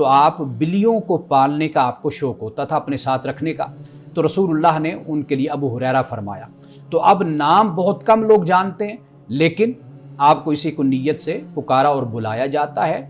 تو آپ بلیوں کو پالنے کا آپ کو شوق ہوتا تھا اپنے ساتھ رکھنے کا، تو رسول اللہ نے ان کے لیے ابو ہریرہ فرمایا۔ تو اب نام بہت کم لوگ جانتے ہیں، لیکن آپ کو اسی کو نیت سے پکارا اور بلایا جاتا ہے۔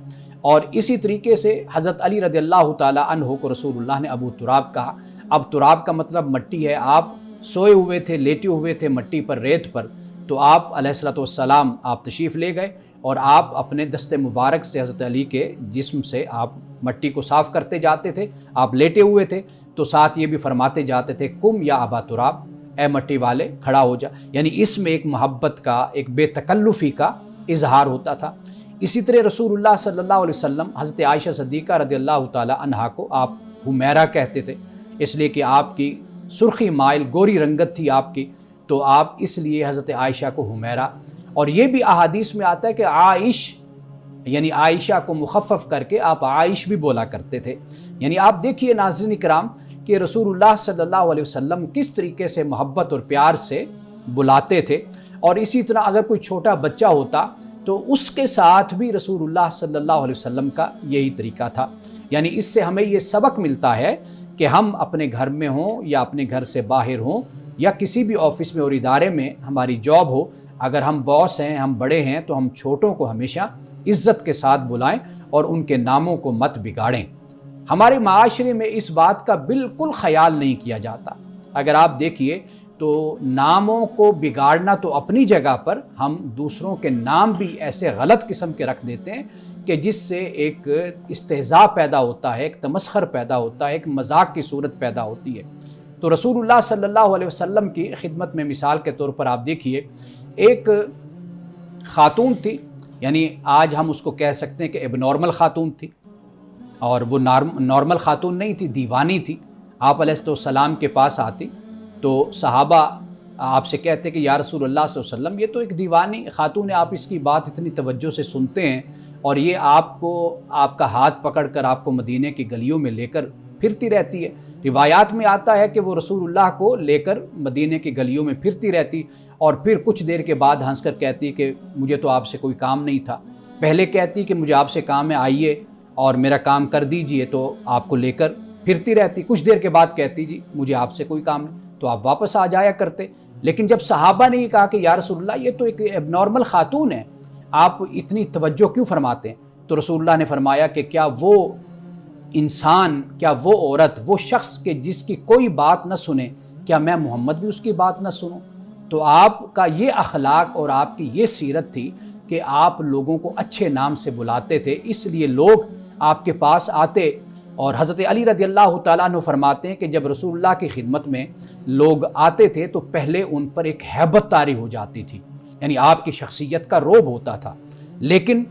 اور اسی طریقے سے حضرت علی رضی اللہ تعالیٰ عنہ کو رسول اللہ نے ابو تراب کہا۔ اب تراب کا مطلب مٹی ہے، آپ سوئے ہوئے تھے، لیٹے ہوئے تھے مٹی پر، ریت پر، تو آپ علیہ الصلوۃ والسلام آپ تشریف لے گئے اور آپ اپنے دست مبارک سے حضرت علی کے جسم سے آپ مٹی کو صاف کرتے جاتے تھے۔ آپ لیٹے ہوئے تھے تو ساتھ یہ بھی فرماتے جاتے تھے کم یا ابا تراب، اے مٹی والے کھڑا ہو جا، یعنی اس میں ایک محبت کا، ایک بے تکلفی کا اظہار ہوتا تھا۔ اسی طرح رسول اللہ صلی اللہ علیہ وسلم حضرت عائشہ صدیقہ رضی اللہ تعالی عنہا کو آپ حمیرہ کہتے تھے، اس لیے کہ آپ کی سرخی مائل گوری رنگت تھی آپ کی، تو آپ اس لیے حضرت عائشہ کو حمیرہ۔ اور یہ بھی احادیث میں آتا ہے کہ عائش، یعنی عائشہ کو مخفف کر کے آپ عائش بھی بولا کرتے تھے۔ یعنی آپ دیکھیے ناظرین کرام کہ رسول اللہ صلی اللہ علیہ وسلم کس طریقے سے محبت اور پیار سے بلاتے تھے۔ اور اسی طرح اگر کوئی چھوٹا بچہ ہوتا تو اس کے ساتھ بھی رسول اللہ صلی اللہ علیہ وسلم کا یہی طریقہ تھا۔ یعنی اس سے ہمیں یہ سبق ملتا ہے کہ ہم اپنے گھر میں ہوں یا اپنے گھر سے باہر ہوں یا کسی بھی آفس میں اور ادارے میں ہماری جاب ہو، اگر ہم باس ہیں، ہم بڑے ہیں، تو ہم چھوٹوں کو ہمیشہ عزت کے ساتھ بلائیں اور ان کے ناموں کو مت بگاڑیں۔ ہمارے معاشرے میں اس بات کا بالکل خیال نہیں کیا جاتا۔ اگر آپ دیکھیے تو ناموں کو بگاڑنا تو اپنی جگہ پر، ہم دوسروں کے نام بھی ایسے غلط قسم کے رکھ دیتے ہیں کہ جس سے ایک استہزاء پیدا ہوتا ہے، ایک تمسخر پیدا ہوتا ہے، ایک مذاق کی صورت پیدا ہوتی ہے۔ تو رسول اللہ صلی اللہ علیہ وسلم کی خدمت میں مثال کے طور پر آپ دیکھیے، ایک خاتون تھی، یعنی آج ہم اس کو کہہ سکتے ہیں کہ اب نارمل خاتون تھی، اور وہ نارمل خاتون نہیں تھی، دیوانی تھی۔ آپ علیہ السلام کے پاس آتی تو صحابہ آپ سے کہتے کہ یا رسول اللہ صلی اللہ علیہ وسلم، یہ تو ایک دیوانی خاتون ہے، آپ اس کی بات اتنی توجہ سے سنتے ہیں اور یہ آپ کو، آپ کا ہاتھ پکڑ کر آپ کو مدینہ کی گلیوں میں لے کر پھرتی رہتی ہے۔ روایات میں آتا ہے کہ وہ رسول اللہ کو لے کر مدینہ کی گلیوں میں پھرتی رہتی اور پھر کچھ دیر کے بعد ہنس کر کہتی کہ مجھے تو آپ سے کوئی کام نہیں تھا۔ پہلے کہتی کہ مجھے آپ سے کام ہے، آئیے اور میرا کام کر دیجئے، تو آپ کو لے کر پھرتی رہتی۔ کچھ دیر کے بعد کہتی جی مجھے آپ سے کوئی کام نہیں، تو آپ واپس آ جایا کرتے۔ لیکن جب صحابہ نے یہ کہا کہ یا رسول اللہ، یہ تو ایک اب نارمل خاتون ہے، آپ اتنی توجہ کیوں فرماتے ہیں؟ تو رسول اللہ نے فرمایا کہ کیا وہ انسان، کیا وہ عورت، وہ شخص کہ جس کی کوئی بات نہ سنے، کیا میں محمد بھی اس کی بات نہ سنوں؟ تو آپ کا یہ اخلاق اور آپ کی یہ سیرت تھی کہ آپ لوگوں کو اچھے نام سے بلاتے تھے، اس لیے لوگ آپ کے پاس آتے۔ اور حضرت علی رضی اللہ تعالیٰ عنہ فرماتے ہیں کہ جب رسول اللہ کی خدمت میں لوگ آتے تھے تو پہلے ان پر ایک ہیبت طاری ہو جاتی تھی، یعنی آپ کی شخصیت کا رعب ہوتا تھا۔ لیکن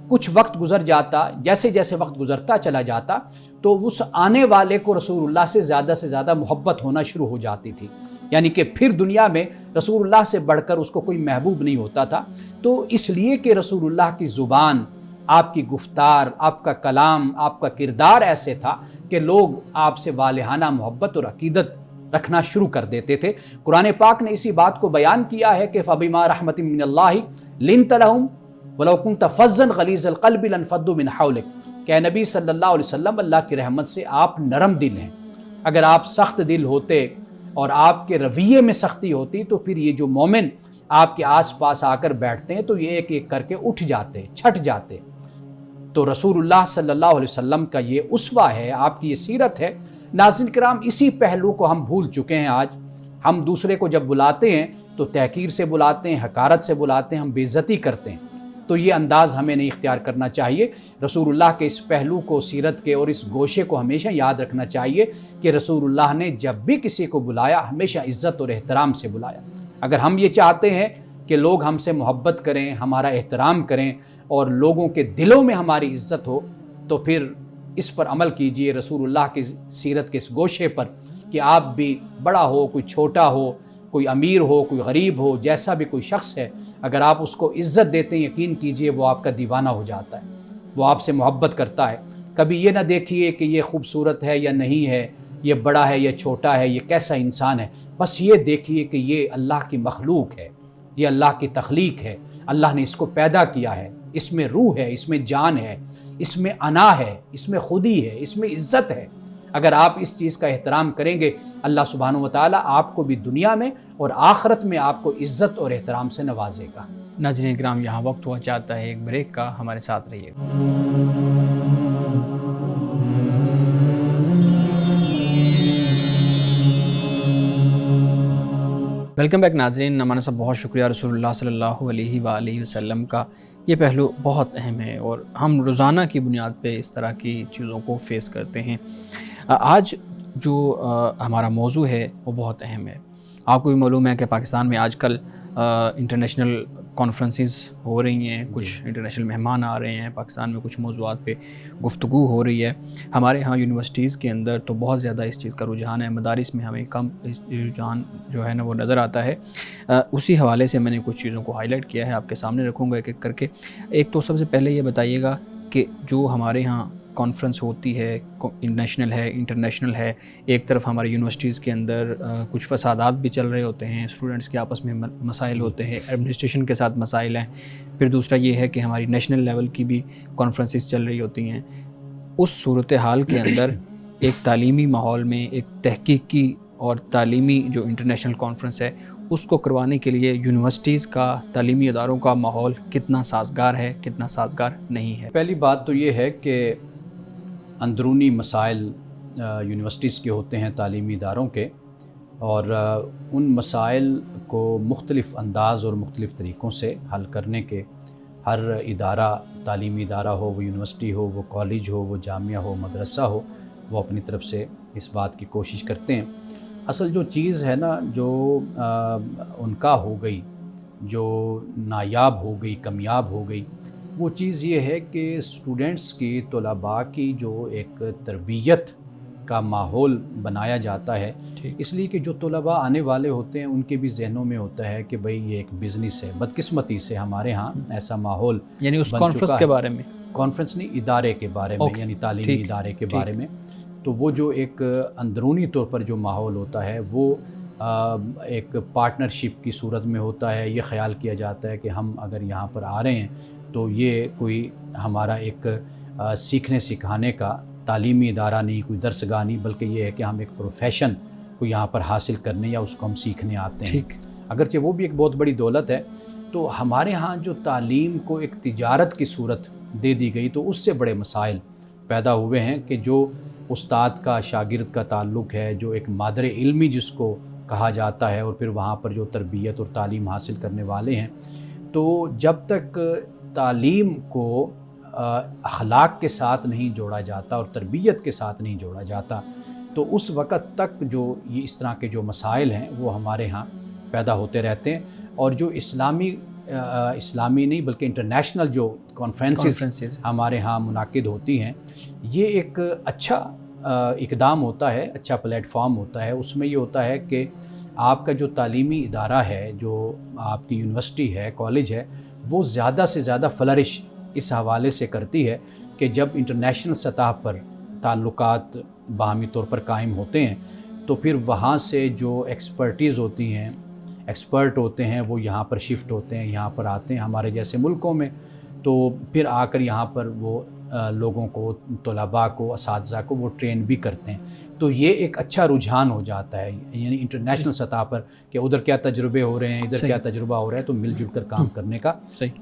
کچھ وقت گزر جاتا، جیسے جیسے وقت گزرتا چلا جاتا تو اس آنے والے کو رسول اللہ سے زیادہ محبت ہونا شروع ہو جاتی تھی، یعنی کہ پھر دنیا میں رسول اللہ سے بڑھ کر اس کو کوئی محبوب نہیں ہوتا تھا۔ تو اس لیے کہ رسول اللہ کی زبان، آپ کی گفتار، آپ کا کلام، آپ کا کردار ایسے تھا کہ لوگ آپ سے والہانہ محبت اور عقیدت رکھنا شروع کر دیتے تھے۔ قرآن پاک نے اسی بات کو بیان کیا ہے کہ فَبِمَا رَحْمَةٍ مِّنَ اللَّهِ لِنْتَ لَهُمْ وَلَوْ كُنْتَ فَظًّا غَلِيظَ الْقَلْبِ لَانفَضُّوا مِنْ حَوْلِكَ، کہ نبی صلی اللہ علیہ وسلم، اللہ کی رحمت سے آپ نرم دل ہیں۔ اگر آپ سخت دل ہوتے اور آپ کے رویے میں سختی ہوتی تو پھر یہ جو مومن آپ کے آس پاس آ کر بیٹھتے ہیں تو یہ ایک ایک کر کے اٹھ جاتے، چھٹ جاتے۔ تو رسول اللہ صلی اللہ علیہ وسلم کا یہ اسوہ ہے، آپ کی یہ سیرت ہے۔ ناظرین کرام، اسی پہلو کو ہم بھول چکے ہیں آج۔ ہم دوسرے کو جب بلاتے ہیں تو تحقیر سے بلاتے ہیں، حقارت سے بلاتے ہیں، ہم بے عزتی کرتے ہیں۔ تو یہ انداز ہمیں نہیں اختیار کرنا چاہیے۔ رسول اللہ کے اس پہلو کو، سیرت کے اور اس گوشے کو ہمیشہ یاد رکھنا چاہیے کہ رسول اللہ نے جب بھی کسی کو بلایا ہمیشہ عزت اور احترام سے بلایا۔ اگر ہم یہ چاہتے ہیں کہ لوگ ہم سے محبت کریں، ہمارا احترام کریں اور لوگوں کے دلوں میں ہماری عزت ہو، تو پھر اس پر عمل کیجئے، رسول اللہ کی سیرت کے اس گوشے پر، کہ آپ بھی بڑا ہو، کوئی چھوٹا ہو، کوئی امیر ہو، کوئی غریب ہو، جیسا بھی کوئی شخص ہے، اگر آپ اس کو عزت دیتے ہیں، یقین کیجئے وہ آپ کا دیوانہ ہو جاتا ہے، وہ آپ سے محبت کرتا ہے۔ کبھی یہ نہ دیکھیے کہ یہ خوبصورت ہے یا نہیں ہے، یہ بڑا ہے یا چھوٹا ہے، یہ کیسا انسان ہے، بس یہ دیکھیے کہ یہ اللہ کی مخلوق ہے، یہ اللہ کی تخلیق ہے، اللہ نے اس کو پیدا کیا ہے، اس میں روح ہے، اس میں جان ہے، اس میں انا ہے، اس میں خودی ہے، اس میں عزت ہے۔ اگر آپ اس چیز کا احترام کریں گے، اللہ سبحانہ و تعالیٰ آپ کو بھی دنیا میں اور آخرت میں آپ کو عزت اور احترام سے نوازے گا۔ ناظرین کرام، یہاں وقت ہوا چاہتا ہے ایک بریک کا، ہمارے ساتھ رہیے گا۔ ویلکم بیک ناظرین، ہمارا سب بہت شکریہ۔ رسول اللہ صلی اللہ علیہ وآلہ وسلم کا یہ پہلو بہت اہم ہے اور ہم روزانہ کی بنیاد پہ اس طرح کی چیزوں کو فیس کرتے ہیں۔ آج جو ہمارا موضوع ہے وہ بہت اہم ہے۔ آپ کو بھی معلوم ہے کہ پاکستان میں آج کل انٹرنیشنل کانفرنسز ہو رہی ہیں، کچھ انٹرنیشنل مہمان آ رہے ہیں، پاکستان میں کچھ موضوعات پہ گفتگو ہو رہی ہے۔ ہمارے ہاں یونیورسٹیز کے اندر تو بہت زیادہ اس چیز کا رجحان ہے، مدارس میں ہمیں کم اس رجحان جو ہے نا وہ نظر آتا ہے۔ اسی حوالے سے میں نے کچھ چیزوں کو ہائی لائٹ کیا ہے، آپ کے سامنے رکھوں گا ایک ایک کر کے۔ ایک تو سب سے پہلے یہ بتائیے گا کہ جو ہمارے ہاں کانفرنس ہوتی ہے، نیشنل ہے، انٹرنیشنل ہے، ایک طرف ہماری یونیورسٹیز کے اندر کچھ فسادات بھی چل رہے ہوتے ہیں، اسٹوڈنٹس کے آپس میں مسائل ہوتے ہیں، ایڈمنسٹریشن کے ساتھ مسائل ہیں، پھر دوسرا یہ ہے کہ ہماری نیشنل لیول کی بھی کانفرنسز چل رہی ہوتی ہیں۔ اس صورتحال کے اندر ایک تعلیمی ماحول میں ایک تحقیقی اور تعلیمی جو انٹرنیشنل کانفرنس ہے اس کو کروانے کے لیے یونیورسٹیز کا، تعلیمی اداروں کا ماحول کتنا سازگار ہے، کتنا سازگار نہیں ہے؟ پہلی بات تو یہ ہے کہ اندرونی مسائل یونیورسٹیز کے ہوتے ہیں، تعلیمی اداروں کے، اور ان مسائل کو مختلف انداز اور مختلف طریقوں سے حل کرنے کے ہر ادارہ، تعلیمی ادارہ ہو، وہ یونیورسٹی ہو، وہ کالج ہو، وہ جامعہ ہو، مدرسہ ہو، وہ اپنی طرف سے اس بات کی کوشش کرتے ہیں۔ اصل جو چیز ہے نا، جو ان کا ہو گئی، جو نایاب ہو گئی، کامیاب ہو گئی، وہ چیز یہ ہے کہ اسٹوڈنٹس کی، طلباء کی جو ایک تربیت کا ماحول بنایا جاتا ہے، اس لیے کہ جو طلباء آنے والے ہوتے ہیں ان کے بھی ذہنوں میں ہوتا ہے کہ بھئی یہ ایک بزنس ہے۔ بدقسمتی سے ہمارے ہاں ایسا ماحول یعنی اس کانفرنس کے بارے میں، کانفرنس نہیں، ادارے کے بارے میں، یعنی تعلیمی ادارے کے بارے میں، تو وہ جو ایک اندرونی طور پر جو ماحول ہوتا ہے وہ ایک پارٹنرشپ کی صورت میں ہوتا ہے۔ یہ خیال کیا جاتا ہے کہ ہم اگر یہاں پر آ رہے ہیں تو یہ کوئی ہمارا ایک سیکھنے سکھانے کا تعلیمی ادارہ نہیں، کوئی درسگاہ نہیں، بلکہ یہ ہے کہ ہم ایک پروفیشن کو یہاں پر حاصل کرنے یا اس کو ہم سیکھنے آتے ہیں۔ اگرچہ وہ بھی ایک بہت بڑی دولت ہے، تو ہمارے ہاں جو تعلیم کو ایک تجارت کی صورت دے دی گئی تو اس سے بڑے مسائل پیدا ہوئے ہیں کہ جو استاد کا شاگرد کا تعلق ہے، جو ایک مادر علمی جس کو کہا جاتا ہے، اور پھر وہاں پر جو تربیت اور تعلیم حاصل کرنے والے ہیں، تو جب تک تعلیم کو اخلاق کے ساتھ نہیں جوڑا جاتا اور تربیت کے ساتھ نہیں جوڑا جاتا تو اس وقت تک جو یہ اس طرح کے جو مسائل ہیں وہ ہمارے ہاں پیدا ہوتے رہتے ہیں۔ اور جو اسلامی نہیں بلکہ انٹرنیشنل جو کانفرنسز ہمارے ہاں منعقد ہوتی ہیں، یہ ایک اچھا اقدام ہوتا ہے، اچھا پلیٹ فارم ہوتا ہے۔ اس میں یہ ہوتا ہے کہ آپ کا جو تعلیمی ادارہ ہے، جو آپ کی یونیورسٹی ہے، کالج ہے، وہ زیادہ سے زیادہ فلرش اس حوالے سے کرتی ہے کہ جب انٹرنیشنل سطح پر تعلقات باہمی طور پر قائم ہوتے ہیں تو پھر وہاں سے جو ایکسپرٹیز ہوتی ہیں، ایکسپرٹ ہوتے ہیں، وہ یہاں پر شفٹ ہوتے ہیں، یہاں پر آتے ہیں ہمارے جیسے ملکوں میں، تو پھر آ کر یہاں پر وہ لوگوں کو، طلباء کو، اساتذہ کو وہ ٹرین بھی کرتے ہیں۔ تو یہ ایک اچھا رجحان ہو جاتا ہے، یعنی انٹرنیشنل سطح پر کہ ادھر کیا تجربے ہو رہے ہیں، ادھر کیا تجربہ ہو رہا ہے، تو مل جل کر کام کرنے کا۔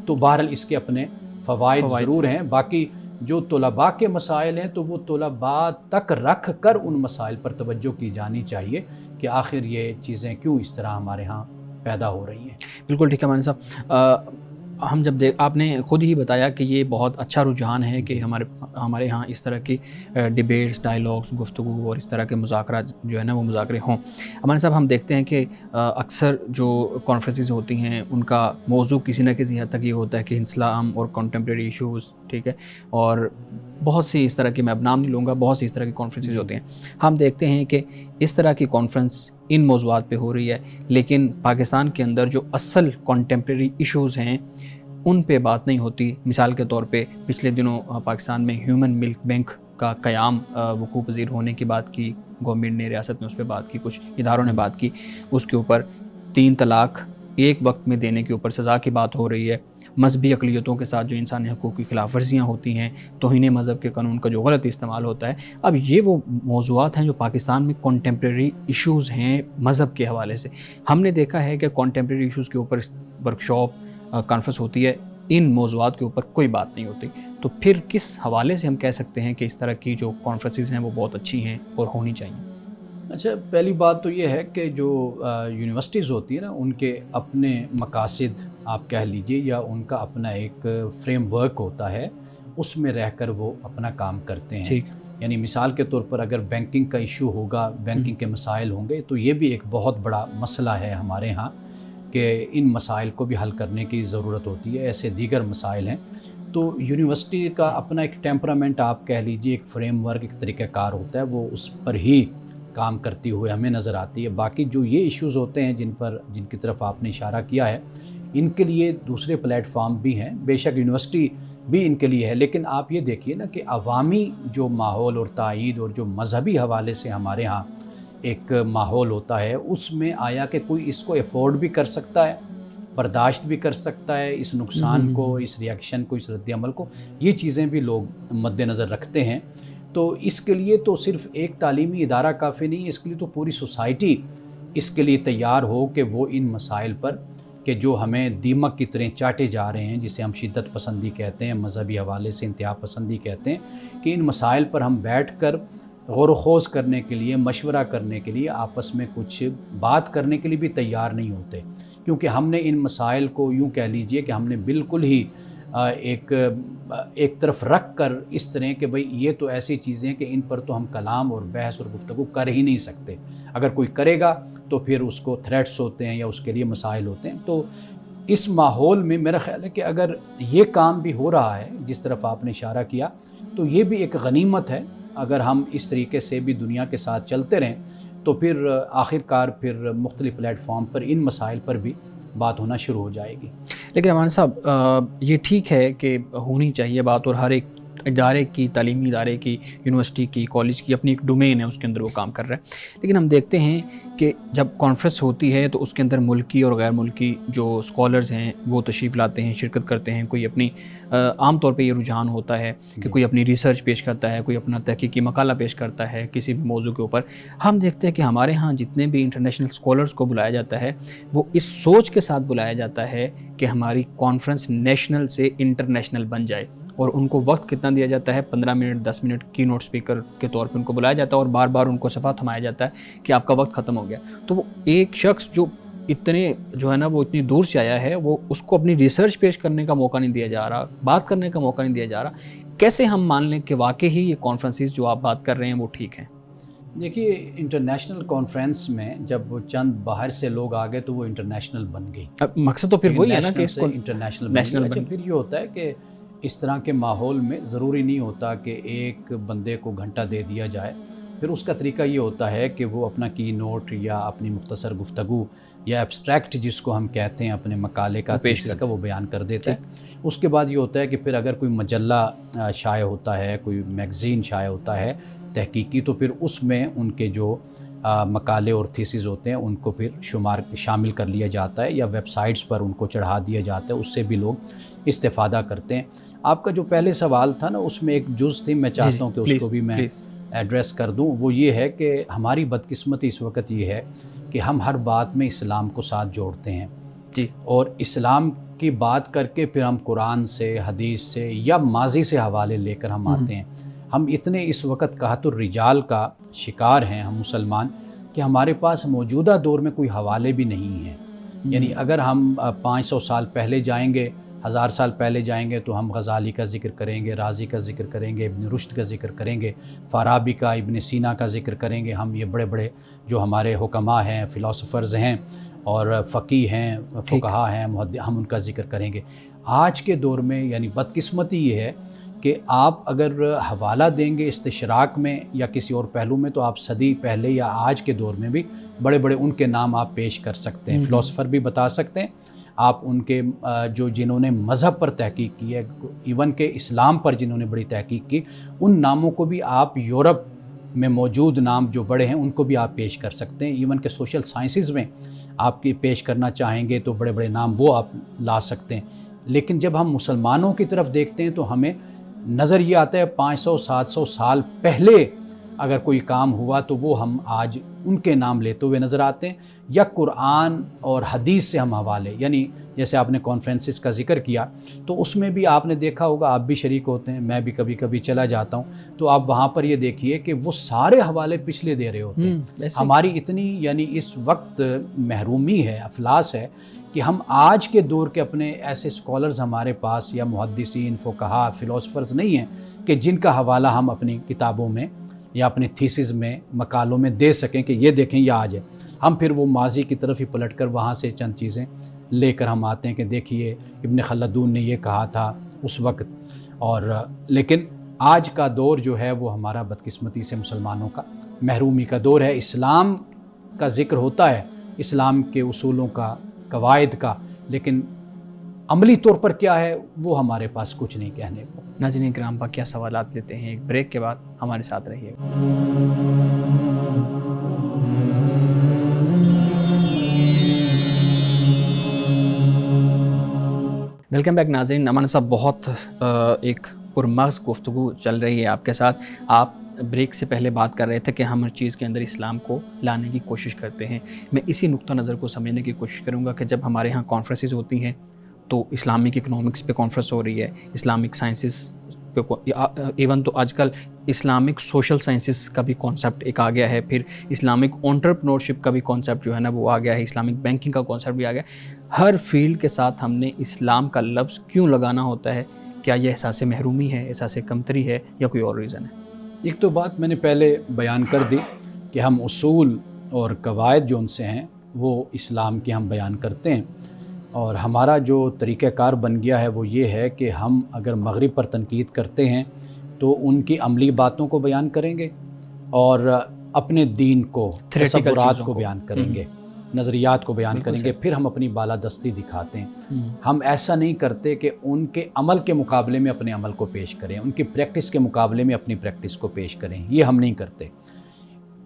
تو بہرحال اس کے اپنے فوائد ضرور ہیں۔ باقی جو طلباء کے مسائل ہیں تو وہ طلباء تک رکھ کر ان مسائل پر توجہ کی جانی چاہیے کہ آخر یہ چیزیں کیوں اس طرح ہمارے ہاں پیدا ہو رہی ہیں۔ بالکل ٹھیک ہے مان صاحب، ہم جب آپ نے خود ہی بتایا کہ یہ بہت اچھا رجحان ہے کہ ہمارے ہاں اس طرح کی ڈیبیٹس، ڈائلاگس، گفتگو اور اس طرح کے مذاکرات جو ہے نا وہ مذاکرے ہوں۔ ہمارے صاحب ہم دیکھتے ہیں کہ اکثر جو کانفرنسز ہوتی ہیں ان کا موضوع کسی نہ کسی حد تک یہ ہوتا ہے کہ اسلام اور کنٹمپریری ایشوز، ٹھیک ہے، اور بہت سی اس طرح کی، میں اب نام نہیں لوں گا، بہت سی اس طرح کی کانفرنسز ہوتی ہیں۔ ہم دیکھتے ہیں کہ اس طرح کی کانفرنس ان موضوعات پہ ہو رہی ہے، لیکن پاکستان کے اندر جو اصل کنٹمپریری ایشوز ہیں ان پہ بات نہیں ہوتی۔ مثال کے طور پہ پچھلے دنوں پاکستان میں ہیومن ملک بینک کا قیام وقوع پذیر ہونے کی بات کی، گورنمنٹ نے، ریاست نے اس پہ بات کی، کچھ اداروں نے بات کی، اس کے اوپر 3 طلاق ایک وقت میں دینے کے اوپر سزا کی بات ہو رہی ہے، مذہبی اقلیتوں کے ساتھ جو انسانی حقوق کی خلاف ورزیاں ہوتی ہیں، توہین مذہب کے قانون کا جو غلط استعمال ہوتا ہے. اب یہ وہ موضوعات ہیں جو پاکستان میں کنٹمپریری ایشوز ہیں مذہب کے حوالے سے. ہم نے دیکھا ہے کہ کنٹمپریری ایشوز کے اوپر ورکشاپ کانفرنس ہوتی ہے، ان موضوعات کے اوپر کوئی بات نہیں ہوتی. تو پھر کس حوالے سے ہم کہہ سکتے ہیں کہ اس طرح کی جو کانفرنسز ہیں وہ بہت اچھی ہیں اور ہونی چاہیے؟ اچھا، پہلی بات تو یہ ہے کہ جو یونیورسٹیز ہوتی ہیں نا، ان کے اپنے مقاصد آپ کہہ لیجئے یا ان کا اپنا ایک فریم ورک ہوتا ہے، اس میں رہ کر وہ اپنا کام کرتے ہیں. ٹھیک. یعنی مثال کے طور پر اگر بینکنگ کا ایشو ہوگا، بینکنگ کے مسائل ہوں گے، تو یہ بھی ایک بہت بڑا مسئلہ ہے ہمارے ہاں کہ ان مسائل کو بھی حل کرنے کی ضرورت ہوتی ہے. ایسے دیگر مسائل ہیں. تو یونیورسٹی کا اپنا ایک ٹیمپرامنٹ آپ کہہ لیجئے، ایک فریم ورک، ایک طریقہ کار ہوتا ہے، وہ اس پر ہی کام کرتی ہوئے ہمیں نظر آتی ہے. باقی جو یہ ایشوز ہوتے ہیں جن کی طرف آپ نے اشارہ کیا ہے، ان کے لیے دوسرے پلیٹ فارم بھی ہیں. بے شک یونیورسٹی بھی ان کے لیے ہے، لیکن آپ یہ دیکھیے نا کہ عوامی جو ماحول اور تائید اور جو مذہبی حوالے سے ہمارے ہاں ایک ماحول ہوتا ہے، اس میں آیا کہ کوئی اس کو افورڈ بھی کر سکتا ہے، برداشت بھی کر سکتا ہے اس نقصان کو، اس ریاکشن کو، اس رد عمل کو. یہ چیزیں بھی لوگ مد نظر رکھتے ہیں. تو اس کے لیے تو صرف ایک تعلیمی ادارہ کافی نہیں ہے، اس کے لیے تو پوری سوسائٹی اس کے لیے تیار ہو کہ وہ ان مسائل پر کہ جو ہمیں دیمک کی طرح چاٹے جا رہے ہیں، جسے ہم شدت پسندی کہتے ہیں، مذہبی حوالے سے انتہا پسندی کہتے ہیں، کہ ان مسائل پر ہم بیٹھ کر غور و خوض کرنے کے لیے، مشورہ کرنے کے لیے، آپس میں کچھ بات کرنے کے لیے بھی تیار نہیں ہوتے. کیونکہ ہم نے ان مسائل کو یوں کہہ لیجئے کہ ہم نے بالکل ہی ایک طرف رکھ کر اس طرح کہ بھئی یہ تو ایسی چیزیں کہ ان پر تو ہم کلام اور بحث اور گفتگو کر ہی نہیں سکتے. اگر کوئی کرے گا تو پھر اس کو تھریٹس ہوتے ہیں یا اس کے لیے مسائل ہوتے ہیں. تو اس ماحول میں میرا خیال ہے کہ اگر یہ کام بھی ہو رہا ہے جس طرف آپ نے اشارہ کیا، تو یہ بھی ایک غنیمت ہے. اگر ہم اس طریقے سے بھی دنیا کے ساتھ چلتے رہیں تو پھر آخر کار پھر مختلف پلیٹ فارم پر ان مسائل پر بھی بات ہونا شروع ہو جائے گی. لیکن امان صاحب، یہ ٹھیک ہے کہ ہونی چاہیے بات، اور ہر ایک ادارے کی، تعلیمی ادارے کی، یونیورسٹی کی، کالج کی اپنی ایک ڈومین ہے، اس کے اندر وہ کام کر رہا ہے. لیکن ہم دیکھتے ہیں کہ جب کانفرنس ہوتی ہے تو اس کے اندر ملکی اور غیر ملکی جو اسکالرز ہیں وہ تشریف لاتے ہیں، شرکت کرتے ہیں. کوئی اپنی عام طور پہ یہ رجحان ہوتا ہے کہ کوئی اپنی ریسرچ پیش کرتا ہے، کوئی اپنا تحقیقی مقالہ پیش کرتا ہے کسی بھی موضوع کے اوپر. ہم دیکھتے ہیں کہ ہمارے ہاں جتنے بھی انٹرنیشنل اسکالرز کو بلایا جاتا ہے وہ اس سوچ کے ساتھ بلایا جاتا ہے کہ ہماری کانفرنس نیشنل سے انٹرنیشنل بن جائے. اور ان کو وقت کتنا دیا جاتا ہے؟ 15 منٹ 10 منٹ کی نوٹ اسپیکر کے طور پہ ان کو بلایا جاتا ہے، اور بار بار ان کو صفحہ تھمایا جاتا ہے کہ آپ کا وقت ختم ہو گیا. تو وہ ایک شخص جو اتنی دور سے آیا ہے، وہ اس کو اپنی ریسرچ پیش کرنے کا موقع نہیں دیا جا رہا، بات کرنے کا موقع نہیں دیا جا رہا. کیسے ہم مان لیں کہ واقعی ہی یہ کانفرنسز جو آپ بات کر رہے ہیں وہ ٹھیک ہیں؟ دیکھیے، انٹرنیشنل کانفرنس میں جب وہ چند باہر سے لوگ آ گئے تو وہ انٹرنیشنل بن گئی. مقصد تو پھر وہی ہے نا کہ اس کو انٹرنیشنل بن گئی. پھر یہ ہوتا ہے کہ اس طرح کے ماحول میں ضروری نہیں ہوتا کہ ایک بندے کو گھنٹہ دے دیا جائے. پھر اس کا طریقہ یہ ہوتا ہے کہ وہ اپنا کی نوٹ یا اپنی مختصر گفتگو یا ایبسٹریکٹ جس کو ہم کہتے ہیں اپنے مقالے کا، تھیسس کا، وہ بیان کر دیتا ہے. اس کے بعد یہ ہوتا ہے کہ پھر اگر کوئی مجلہ شائع ہوتا ہے، کوئی میگزین شائع ہوتا ہے تحقیقی، تو پھر اس میں ان کے جو مقالے اور تھیسز ہوتے ہیں ان کو پھر شامل کر لیا جاتا ہے یا ویب سائٹس پر ان کو چڑھا دیا جاتا ہے. اس سے بھی لوگ استفادہ کرتے ہیں. آپ کا جو پہلے سوال تھا نا، اس میں ایک جز تھی، میں چاہتا ہوں کہ اس کو بھی میں ایڈریس کر دوں. وہ یہ ہے کہ ہماری بدقسمتی اس وقت یہ ہے کہ ہم ہر بات میں اسلام کو ساتھ جوڑتے ہیں جی، اور اسلام کی بات کر کے پھر ہم قرآن سے، حدیث سے یا ماضی سے حوالے لے کر ہم آتے ہیں. ہم اتنے اس وقت قحط الرجال کا شکار ہیں ہم مسلمان کہ ہمارے پاس موجودہ دور میں کوئی حوالے بھی نہیں ہیں. یعنی اگر ہم 500 سال پہلے جائیں گے، 1000 سال پہلے جائیں گے تو ہم غزالی کا ذکر کریں گے، رازی کا ذکر کریں گے، ابن رشد کا ذکر کریں گے، فارابی کا، ابن سینا کا ذکر کریں گے. ہم یہ بڑے بڑے جو ہمارے حکماء ہیں، فلاسفرز ہیں اور فقیہ ہیں، فقہاء ہیں، ہم ان کا ذکر کریں گے. آج کے دور میں یعنی بدقسمتی یہ ہے کہ آپ اگر حوالہ دیں گے استشراق میں یا کسی اور پہلو میں، تو آپ صدی پہلے یا آج کے دور میں بھی بڑے بڑے ان کے نام آپ پیش کر سکتے ہیں. فلاسفر بھی بتا سکتے ہیں آپ، ان کے جنہوں نے مذہب پر تحقیق کی ہے، ایون کہ اسلام پر جنہوں نے بڑی تحقیق کی، ان ناموں کو بھی آپ، یورپ میں موجود نام جو بڑے ہیں ان کو بھی آپ پیش کر سکتے ہیں. ایون کہ سوشل سائنسز میں آپ کی پیش کرنا چاہیں گے تو بڑے بڑے نام وہ آپ لا سکتے ہیں. لیکن جب ہم مسلمانوں کی طرف دیکھتے ہیں تو ہمیں نظر یہ آتا ہے 500-700 سال پہلے اگر کوئی کام ہوا تو وہ ہم آج ان کے نام لیتے ہوئے نظر آتے ہیں، یا قرآن اور حدیث سے ہم حوالے، یعنی جیسے آپ نے کانفرنسز کا ذکر کیا تو اس میں بھی آپ نے دیکھا ہوگا، آپ بھی شریک ہوتے ہیں، میں بھی کبھی کبھی چلا جاتا ہوں، تو آپ وہاں پر یہ دیکھیے کہ وہ سارے حوالے پچھلے دے رہے ہوتے ہیں۔ ہماری اتنی یعنی اس وقت محرومی ہے، افلاس ہے کہ ہم آج کے دور کے اپنے ایسے اسکالرز ہمارے پاس یا محدثین، فقہا، فلاسفرز نہیں ہیں کہ جن کا حوالہ ہم اپنی کتابوں میں یا اپنے تھیسز میں، مقالوں میں دے سکیں کہ یہ دیکھیں یہ آج ہے۔ ہم پھر وہ ماضی کی طرف ہی پلٹ کر وہاں سے چند چیزیں لے کر ہم آتے ہیں کہ دیکھیے ابن خلدون نے یہ کہا تھا اس وقت، اور لیکن آج کا دور جو ہے وہ ہمارا بدقسمتی سے مسلمانوں کا محرومی کا دور ہے۔ اسلام کا ذکر ہوتا ہے، اسلام کے اصولوں کا، قواعد کا، لیکن عملی طور پر کیا ہے وہ ہمارے پاس کچھ نہیں کہنے کو۔ ناظرین کرام کیا سوالات لیتے ہیں، ایک بریک کے بعد ہمارے ساتھ رہیے گا۔ ویلکم بیک ناظرین، امان صاحب بہت ایک پرمغز گفتگو چل رہی ہے آپ کے ساتھ۔ آپ بریک سے پہلے بات کر رہے تھے کہ ہم ہر چیز کے اندر اسلام کو لانے کی کوشش کرتے ہیں۔ میں اسی نقطہ نظر کو سمجھنے کی کوشش کروں گا کہ جب ہمارے ہاں کانفرنسز ہوتی ہیں تو اسلامک اکنامکس پہ کانفرنس ہو رہی ہے، اسلامک سائنسز پہ، ایون تو آج کل اسلامک سوشل سائنسز کا بھی کانسیپٹ ایک آ گیا ہے، پھر اسلامک انٹرپرنورشپ کا بھی کانسیپٹ جو ہے نا وہ آ گیا ہے، اسلامک بینکنگ کا کانسیپٹ بھی آ گیا ہے۔ ہر فیلڈ کے ساتھ ہم نے اسلام کا لفظ کیوں لگانا ہوتا ہے؟ کیا یہ احساس محرومی ہے، احساس کمتری ہے، یا کوئی اور ریزن ہے؟ ایک تو بات میں نے پہلے بیان کر دی کہ ہم اصول اور قواعد جو ان سے ہیں وہ اسلام کے ہم بیان کرتے ہیں، اور ہمارا جو طریقہ کار بن گیا ہے وہ یہ ہے کہ ہم اگر مغرب پر تنقید کرتے ہیں تو ان کی عملی باتوں کو بیان کریں گے اور اپنے دین کو، تصورات کو بیان کریں گے، نظریات کو بیان کریں گے، پھر ہم اپنی بالادستی دکھاتے ہیں۔ ہم ایسا نہیں کرتے کہ ان کے عمل کے مقابلے میں اپنے عمل کو پیش کریں، ان کی پریکٹس کے مقابلے میں اپنی پریکٹس کو پیش کریں، یہ ہم نہیں کرتے۔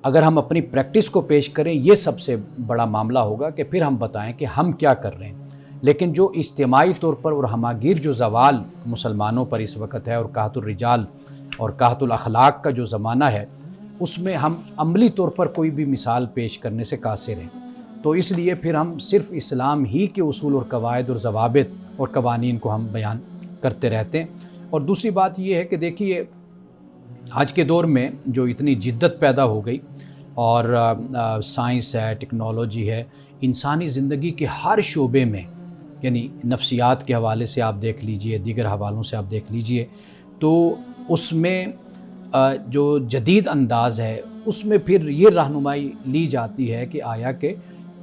اگر ہم اپنی پریکٹس کو پیش کریں یہ سب سے بڑا معاملہ ہوگا کہ پھر ہم بتائیں کہ ہم کیا کر رہے ہیں۔ لیکن جو اجتماعی طور پر اور ہماگیر جو زوال مسلمانوں پر اس وقت ہے، اور قحط الرجال اور قحط الاخلاق کا جو زمانہ ہے، اس میں ہم عملی طور پر کوئی بھی مثال پیش کرنے سے قاصر ہیں۔ تو اس لیے پھر ہم صرف اسلام ہی کے اصول اور قواعد اور ضوابط اور قوانین کو ہم بیان کرتے رہتے ہیں۔ اور دوسری بات یہ ہے کہ دیکھیے آج کے دور میں جو اتنی جدت پیدا ہو گئی، اور سائنس ہے، ٹیکنالوجی ہے، انسانی زندگی کے ہر شعبے میں، یعنی نفسیات کے حوالے سے آپ دیکھ لیجئے، دیگر حوالوں سے آپ دیکھ لیجئے، تو اس میں جو جدید انداز ہے اس میں پھر یہ رہنمائی لی جاتی ہے کہ آیا کہ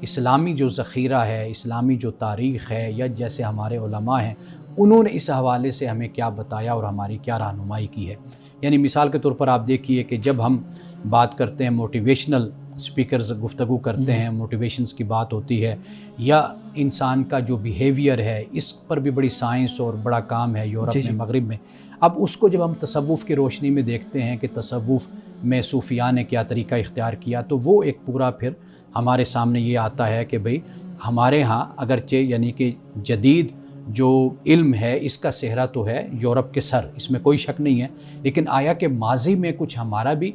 اسلامی جو ذخیرہ ہے، اسلامی جو تاریخ ہے، یا جیسے ہمارے علماء ہیں انہوں نے اس حوالے سے ہمیں کیا بتایا اور ہماری کیا رہنمائی کی ہے۔ یعنی مثال کے طور پر آپ دیکھیے کہ جب ہم بات کرتے ہیں، موٹیویشنل اسپیکرز گفتگو کرتے ہیں، موٹیویشنز کی بات ہوتی ہے، یا انسان کا جو بیہیویئر ہے اس پر بھی بڑی سائنس اور بڑا کام ہے یورپ میں، مغرب میں۔ اب اس کو جب ہم تصوف کی روشنی میں دیکھتے ہیں کہ تصوف میں صوفیاء نے کیا طریقہ اختیار کیا، تو وہ ایک پورا پھر ہمارے سامنے یہ آتا ہے کہ بھئی ہمارے ہاں اگرچہ یعنی کہ جدید جو علم ہے اس کا صحرا تو ہے یورپ کے سر، اس میں کوئی شک نہیں ہے، لیکن آیا کہ ماضی میں کچھ ہمارا بھی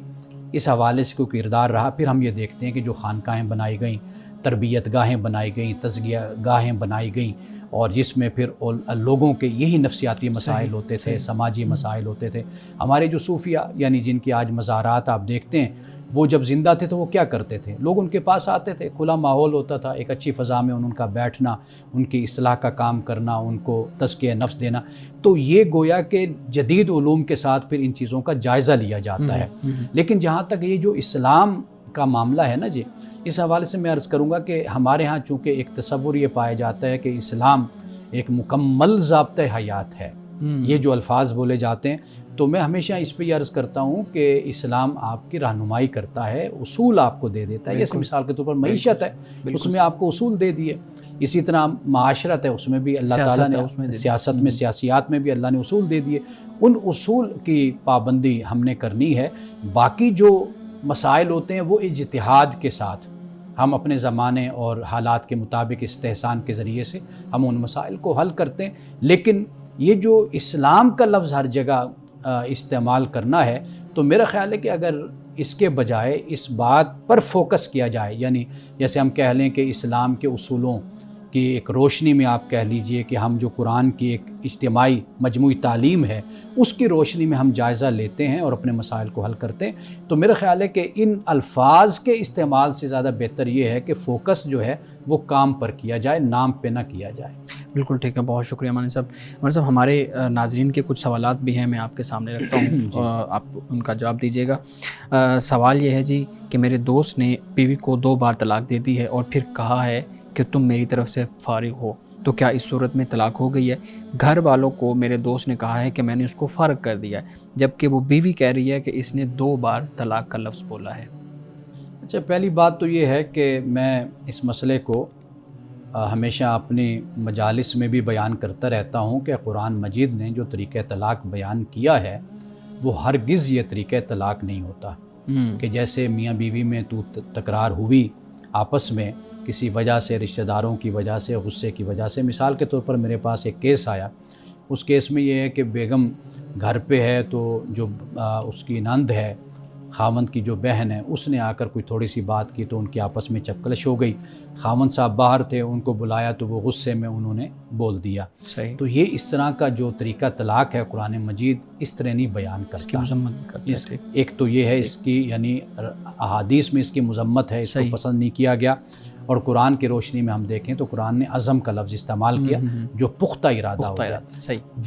اس حوالے سے کوئی کردار رہا؟ پھر ہم یہ دیکھتے ہیں کہ جو خانقاہیں بنائی گئیں، تربیت گاہیں بنائی گئیں، تزکیہ گاہیں بنائی گئیں، اور جس میں پھر لوگوں کے یہی نفسیاتی مسائل ہوتے تھے، سماجی مسائل ہوتے تھے۔ ہمارے جو صوفیاء یعنی جن کی آج مزارات آپ دیکھتے ہیں، وہ جب زندہ تھے تو وہ کیا کرتے تھے؟ لوگ ان کے پاس آتے تھے، کھلا ماحول ہوتا تھا، ایک اچھی فضا میں ان کا بیٹھنا، ان کی اصلاح کا کام کرنا، ان کو تزکیہ نفس دینا۔ تو یہ گویا کہ جدید علوم کے ساتھ پھر ان چیزوں کا جائزہ لیا جاتا ہے۔ لیکن جہاں تک یہ جو اسلام کا معاملہ ہے نا جی، اس حوالے سے میں عرض کروں گا کہ ہمارے ہاں چونکہ ایک تصور یہ پایا جاتا ہے کہ اسلام ایک مکمل ضابطۂ حیات ہے، یہ جو الفاظ بولے جاتے ہیں، تو میں ہمیشہ اس پہ یہ عرض کرتا ہوں کہ اسلام آپ کی رہنمائی کرتا ہے، اصول آپ کو دے دیتا ہے۔ جیسے مثال کے طور پر معیشت ہے، اس میں آپ کو اصول دے دیے، اسی طرح معاشرت ہے، اس میں بھی اللہ تعالیٰ نے سیاست میں، سیاسیات میں بھی اللہ نے اصول دے دیے، ان اصول کی پابندی ہم نے کرنی ہے۔ باقی جو مسائل ہوتے ہیں وہ اجتہاد کے ساتھ ہم اپنے زمانے اور حالات کے مطابق استحسان کے ذریعے سے ہم ان مسائل کو حل کرتے ہیں. لیکن یہ جو اسلام کا لفظ ہر جگہ استعمال کرنا ہے، تو میرا خیال ہے کہ اگر اس کے بجائے اس بات پر فوکس کیا جائے، یعنی جیسے ہم کہہ لیں کہ اسلام کے اصولوں کی ایک روشنی میں آپ کہہ لیجئے کہ ہم جو قرآن کی ایک اجتماعی مجموعی تعلیم ہے اس کی روشنی میں ہم جائزہ لیتے ہیں اور اپنے مسائل کو حل کرتے ہیں، تو میرا خیال ہے کہ ان الفاظ کے استعمال سے زیادہ بہتر یہ ہے کہ فوکس جو ہے وہ کام پر کیا جائے، نام پہ نہ کیا جائے. بالکل ٹھیک ہے، بہت شکریہ مانی صاحب. مانی صاحب، ہمارے ناظرین کے کچھ سوالات بھی ہیں، میں آپ کے سامنے رکھتا ہوں، آپ ان کا جواب دیجیے گا. سوال یہ ہے جی کہ میرے دوست نے بیوی کو 2 بار طلاق دے دی ہے اور پھر کہا ہے کہ تم میری طرف سے فارغ ہو، تو کیا اس صورت میں طلاق ہو گئی ہے؟ گھر والوں کو میرے دوست نے کہا ہے کہ میں نے اس کو فارغ کر دیا ہے، جبکہ وہ بیوی کہہ رہی ہے کہ اس نے 2 بار طلاق کا لفظ بولا ہے. اچھا، پہلی بات تو یہ ہے کہ میں اس مسئلے کو ہمیشہ اپنی مجالس میں بھی بیان کرتا رہتا ہوں کہ قرآن مجید نے جو طریقہ طلاق بیان کیا ہے وہ ہرگز یہ طریقہ طلاق نہیں ہوتا کہ جیسے میاں بیوی میں تکرار ہوئی آپس میں کسی وجہ سے، رشتہ داروں کی وجہ سے، غصے کی وجہ سے. مثال کے طور پر میرے پاس ایک کیس آیا، اس کیس میں یہ ہے کہ بیگم گھر پہ ہے تو جو اس کی نند ہے، خاوند کی جو بہن ہے، اس نے آ کر کوئی تھوڑی سی بات کی تو ان کی آپس میں چپکلش ہو گئی. خاوند صاحب باہر تھے، ان کو بلایا تو وہ غصے میں انہوں نے بول دیا. صحیح. تو یہ اس طرح کا جو طریقہ طلاق ہے قرآن مجید اس طرح نہیں بیان کرتا. ایک تو یہ ہے اس کی، یعنی احادیث میں اس کی مذمت ہے، اس کو پسند نہیں کیا گیا. اور قرآن کی روشنی میں ہم دیکھیں تو قرآن نے عزم کا لفظ استعمال کیا، جو پختہ ارادہ ہو گیا.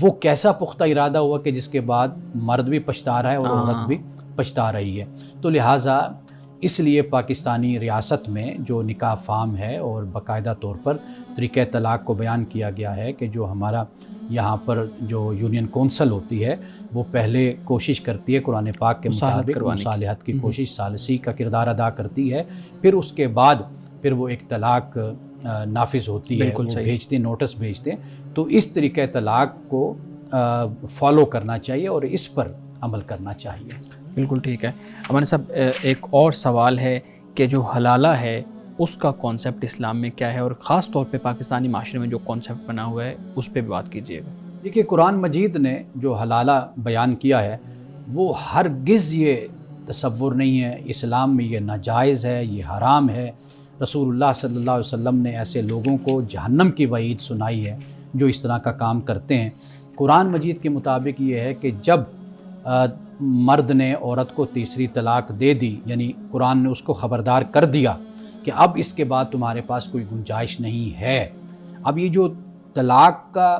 وہ کیسا پختہ ارادہ ہوا کہ جس کے بعد مرد بھی پچھتا رہا ہے اور عورت بھی پچھتا رہی ہے. تو لہٰذا اس لیے پاکستانی ریاست میں جو نکاح فام ہے اور باقاعدہ طور پر طریقہ طلاق کو بیان کیا گیا ہے کہ جو ہمارا یہاں پر جو یونین کونسل ہوتی ہے وہ پہلے کوشش کرتی ہے قرآن پاک کے مطابق مصالحت کی کوشش، ثالثی کا کردار ادا کرتی ہے، پھر اس کے بعد پھر وہ ایک طلاق نافذ ہوتی ہے، وہ بھیجتے ہیں، نوٹس بھیجتے ہیں. تو اس طریقہ طلاق کو فالو کرنا چاہیے اور اس پر عمل کرنا چاہیے. بالکل ٹھیک ہے. امان صاحب، ایک اور سوال ہے کہ جو حلالہ ہے اس کا کانسیپٹ اسلام میں کیا ہے، اور خاص طور پہ پاکستانی معاشرے میں جو کانسیپٹ بنا ہوا ہے اس پہ بھی بات کیجیے گا. دیکھیے، قرآن مجید نے جو حلالہ بیان کیا ہے وہ ہرگز یہ تصور نہیں ہے اسلام میں یہ ناجائز ہے، یہ حرام ہے. رسول اللہ صلی اللہ علیہ وسلم نے ایسے لوگوں کو جہنم کی وعید سنائی ہے جو اس طرح کا کام کرتے ہیں. قرآن مجید کے مطابق یہ ہے کہ جب مرد نے عورت کو تیسری طلاق دے دی، یعنی قرآن نے اس کو خبردار کر دیا کہ اب اس کے بعد تمہارے پاس کوئی گنجائش نہیں ہے. اب یہ جو طلاق کا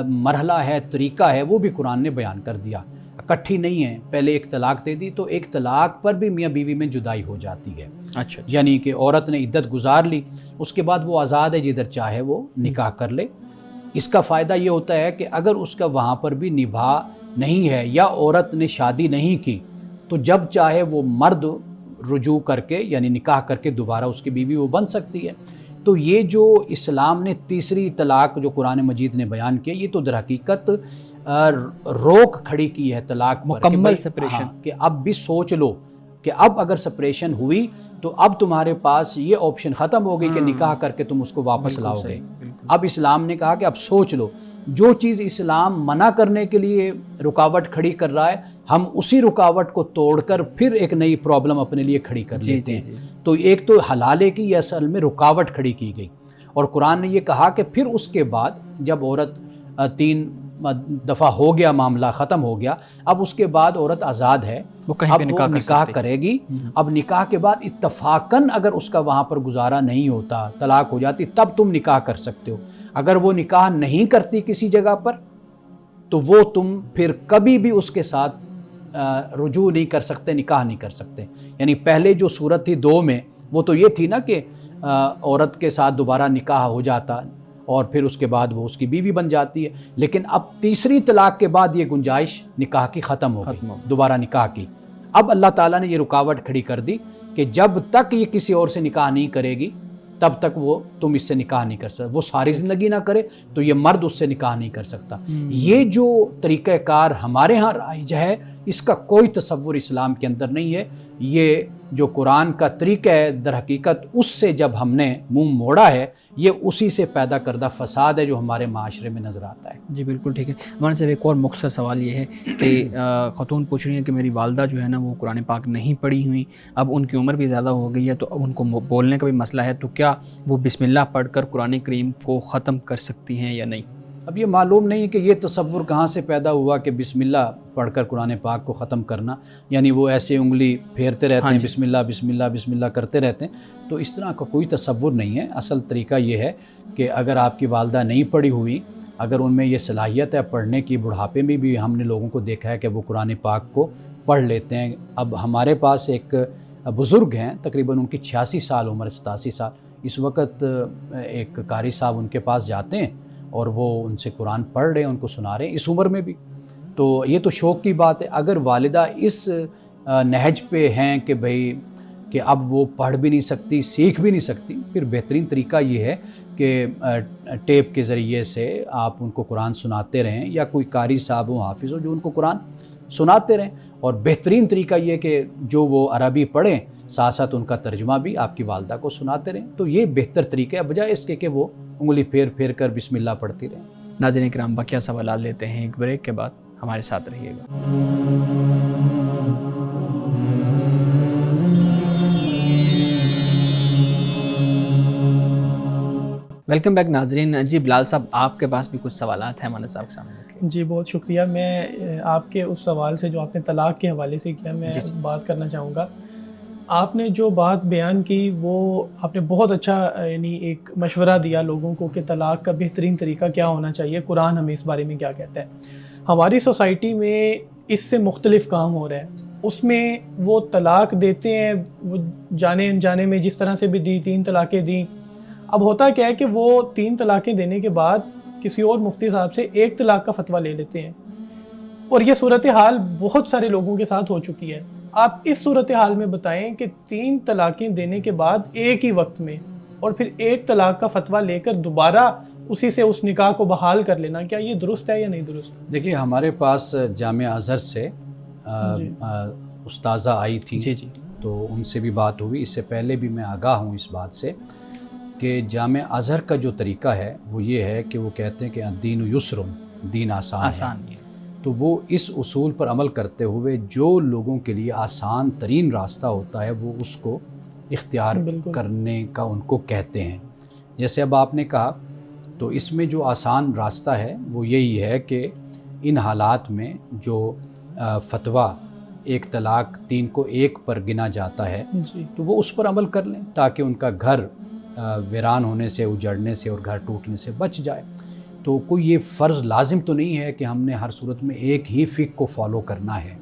مرحلہ ہے، طریقہ ہے، وہ بھی قرآن نے بیان کر دیا. اکٹھی نہیں ہے، پہلے ایک طلاق دے دی تو ایک طلاق پر بھی میاں بیوی میں جدائی ہو جاتی ہے. اچھا. یعنی کہ عورت نے عدت گزار لی، اس کے بعد وہ آزاد ہے، جدھر چاہے وہ نکاح کر لے. اس کا فائدہ یہ ہوتا ہے کہ اگر اس کا وہاں پر بھی نبھا نہیں ہے یا عورت نے شادی نہیں کی تو جب چاہے وہ مرد رجوع کر کے، یعنی نکاح کر کے دوبارہ اس کی بیوی وہ بن سکتی ہے. تو یہ جو اسلام نے تیسری طلاق جو قرآن مجید نے بیان کیا، یہ تو در حقیقت روک کھڑی کی ہے طلاق پر، مکمل سپریشن، کہ اب بھی سوچ لو کہ اب اگر سپریشن ہوئی تو اب تمہارے پاس یہ آپشن ختم ہو گئی کہ نکاح کر کے تم اس کو واپس لاؤ گے. اب اسلام نے کہا کہ اب سوچ لو، جو چیز اسلام منع کرنے کے لیے رکاوٹ کھڑی کر رہا ہے ہم اسی رکاوٹ کو توڑ کر پھر ایک نئی پرابلم اپنے لیے کھڑی کر لیتے ہیں. تو ایک تو حلالے کی یہ اصل میں رکاوٹ کھڑی کی گئی، اور قرآن نے یہ کہا کہ پھر اس کے بعد جب عورت 3 دفعہ ہو گیا، معاملہ ختم ہو گیا، اب اس کے بعد عورت آزاد ہے، اب وہ نکاح کرے گی. اب نکاح کے بعد اتفاقاً اگر اس کا وہاں پر گزارا نہیں ہوتا، طلاق ہو جاتی، تب تم نکاح کر سکتے ہو. اگر وہ نکاح نہیں کرتی کسی جگہ پر تو وہ تم پھر کبھی بھی اس کے ساتھ رجوع نہیں کر سکتے، نکاح نہیں کر سکتے. یعنی پہلے جو صورت تھی 2 میں وہ تو یہ تھی نا کہ عورت کے ساتھ دوبارہ نکاح ہو جاتا اور پھر اس کے بعد وہ اس کی بیوی بن جاتی ہے، لیکن اب تیسری طلاق کے بعد یہ گنجائش نکاح کی ختم ہو گئی، دوبارہ نکاح کی. اب اللہ تعالیٰ نے یہ رکاوٹ کھڑی کر دی کہ جب تک یہ کسی اور سے نکاح نہیں کرے گی تب تک وہ تم اس سے نکاح نہیں کر سکتے. وہ ساری زندگی نہ کرے تو یہ مرد اس سے نکاح نہیں کر سکتا. یہ جو طریقہ کار ہمارے ہاں رائج ہے اس کا کوئی تصور اسلام کے اندر نہیں ہے۔ یہ جو قرآن کا طریقہ ہے در حقیقت اس سے جب ہم نے منہ موڑا ہے، یہ اسی سے پیدا کردہ فساد ہے جو ہمارے معاشرے میں نظر آتا ہے۔ جی بالکل ٹھیک ہے۔ مولانا صاحب ایک اور مختصر سوال یہ ہے کہ خاتون پوچھ رہی ہیں کہ میری والدہ جو ہے نا وہ قرآن پاک نہیں پڑھی ہوئی، اب ان کی عمر بھی زیادہ ہو گئی ہے تو اب ان کو بولنے کا بھی مسئلہ ہے، تو کیا وہ بسم اللہ پڑھ کر قرآن کریم کو ختم کر سکتی ہیں یا نہیں؟ اب یہ معلوم نہیں ہے کہ یہ تصور کہاں سے پیدا ہوا کہ بسم اللہ پڑھ کر قرآن پاک کو ختم کرنا، یعنی وہ ایسے انگلی پھیرتے رہتے ہیں بسم اللہ بسم اللہ بسم اللہ کرتے رہتے ہیں، تو اس طرح کا کوئی تصور نہیں ہے۔ اصل طریقہ یہ ہے کہ اگر آپ کی والدہ نہیں پڑھی ہوئی، اگر ان میں یہ صلاحیت ہے پڑھنے کی، بڑھاپے میں بھی ہم نے لوگوں کو دیکھا ہے کہ وہ قرآن پاک کو پڑھ لیتے ہیں۔ اب ہمارے پاس ایک بزرگ ہیں، تقریباً ان کی 86 سال عمر، 87 سال، اس وقت ایک قاری صاحب ان کے پاس جاتے ہیں اور وہ ان سے قرآن پڑھ رہے ہیں، ان کو سنا رہے ہیں اس عمر میں بھی، تو یہ تو شوق کی بات ہے۔ اگر والدہ اس نہج پہ ہیں کہ بھئی کہ اب وہ پڑھ بھی نہیں سکتی، سیکھ بھی نہیں سکتی، پھر بہترین طریقہ یہ ہے کہ ٹیپ کے ذریعے سے آپ ان کو قرآن سناتے رہیں، یا کوئی قاری صاحب ہو، حافظ ہو جو ان کو قرآن سناتے رہیں، اور بہترین طریقہ یہ کہ جو وہ عربی پڑھیں ساتھ ساتھ ان کا ترجمہ بھی آپ کی والدہ کو سناتے رہیں، تو یہ بہتر طریقہ ہے بجائے اس کے کہ وہ انگلی پھیر پھیر کر بسم اللہ پڑھتی رہیں۔ ناظرین کرام بقیہ سوالات لیتے ہیں ایک بریک کے بعد، ہمارے ساتھ رہیے گا۔ ویلکم بیک ناظرین۔ جی بلال صاحب آپ کے پاس بھی کچھ سوالات ہیں ہمارے صاحب کے سامنے رکھیں۔ جی بہت شکریہ۔ میں آپ کے اس سوال سے جو آپ نے طلاق کے حوالے سے کیا، میں بات کرنا چاہوں گا۔ آپ نے جو بات بیان کی وہ آپ نے بہت اچھا یعنی ایک مشورہ دیا لوگوں کو کہ طلاق کا بہترین طریقہ کیا ہونا چاہیے، قرآن ہمیں اس بارے میں کیا کہتا ہے۔ ہماری سوسائٹی میں اس سے مختلف کام ہو رہے ہیں، اس میں وہ طلاق دیتے ہیں، وہ جانے انجانے میں جس طرح سے بھی دی، 3 طلاقیں دیں۔ اب ہوتا کیا ہے کہ وہ 3 طلاقیں دینے کے بعد کسی اور مفتی صاحب سے 1 طلاق کا فتویٰ لے لیتے ہیں، اور یہ صورتحال بہت سارے لوگوں کے ساتھ ہو چکی ہے۔ آپ اس صورتحال میں بتائیں کہ 3 طلاقیں دینے کے بعد ایک ہی وقت میں اور پھر 1 طلاق کا فتویٰ لے کر دوبارہ اسی سے اس نکاح کو بحال کر لینا، کیا یہ درست ہے یا نہیں درست؟ دیکھیے ہمارے پاس جامعہ ازہر سے استاذہ آئی تھی، جی تو ان سے بھی بات ہوئی، اس سے پہلے بھی میں آگاہ ہوں اس بات سے کہ جامعہ ازہر کا جو طریقہ ہے وہ یہ ہے کہ وہ کہتے ہیں کہ الدین یسر، دین آسان ہے، تو وہ اس اصول پر عمل کرتے ہوئے جو لوگوں کے لیے آسان ترین راستہ ہوتا ہے وہ اس کو اختیار کرنے کا ان کو کہتے ہیں۔ جیسے اب آپ نے کہا تو اس میں جو آسان راستہ ہے وہ یہی ہے کہ ان حالات میں جو فتویٰ 1 طلاق 3 کو 1 پر گنا جاتا ہے تو وہ اس پر عمل کر لیں تاکہ ان کا گھر ویران ہونے سے، اجڑنے سے اور گھر ٹوٹنے سے بچ جائے۔ تو کوئی یہ فرض لازم تو نہیں ہے کہ ہم نے ہر صورت میں ایک ہی فقہ کو فالو کرنا ہے،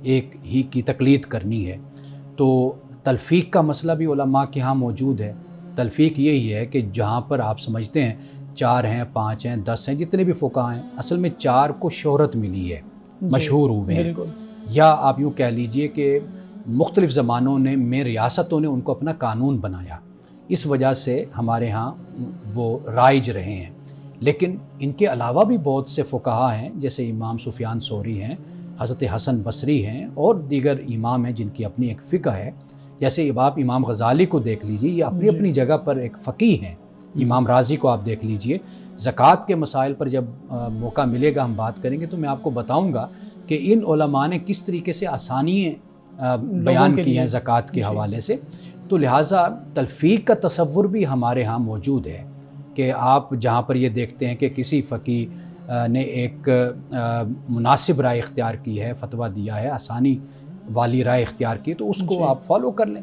ایک ہی کی تقلید کرنی ہے۔ تو تلفیق کا مسئلہ بھی علماء کے ہاں موجود ہے۔ تلفیق یہی ہے کہ جہاں پر آپ سمجھتے ہیں 4 ہیں، 5 ہیں، 10 ہیں، جتنے بھی فقہاء ہیں، اصل میں 4 کو شہرت ملی ہے، مشہور ہوئے ہیں، یا آپ یوں کہہ لیجئے کہ مختلف زمانوں میں ریاستوں نے ان کو اپنا قانون بنایا، اس وجہ سے ہمارے ہاں وہ رائج رہے ہیں۔ لیکن ان کے علاوہ بھی بہت سے فقہاء ہیں، جیسے امام سفیان ثوری ہیں، حضرت حسن بصری ہیں، اور دیگر امام ہیں جن کی اپنی ایک فقہ ہے۔ جیسے آپ امام غزالی کو دیکھ لیجئے، یہ اپنی اپنی جگہ پر ایک فقیہ ہیں۔ امام رازی کو آپ دیکھ لیجئے۔ زکوٰۃ کے مسائل پر جب موقع ملے گا ہم بات کریں گے تو میں آپ کو بتاؤں گا کہ ان علماء نے کس طریقے سے آسانیاں بیان کی ہیں زکوٰۃ کے حوالے سے۔ تو لہٰذا تلفیق کا تصور بھی ہمارے ہاں موجود ہے کہ آپ جہاں پر یہ دیکھتے ہیں کہ کسی فقیہ نے ایک مناسب رائے اختیار کی ہے، فتویٰ دیا ہے، آسانی والی رائے اختیار کی، تو اس کو آپ فالو کر لیں۔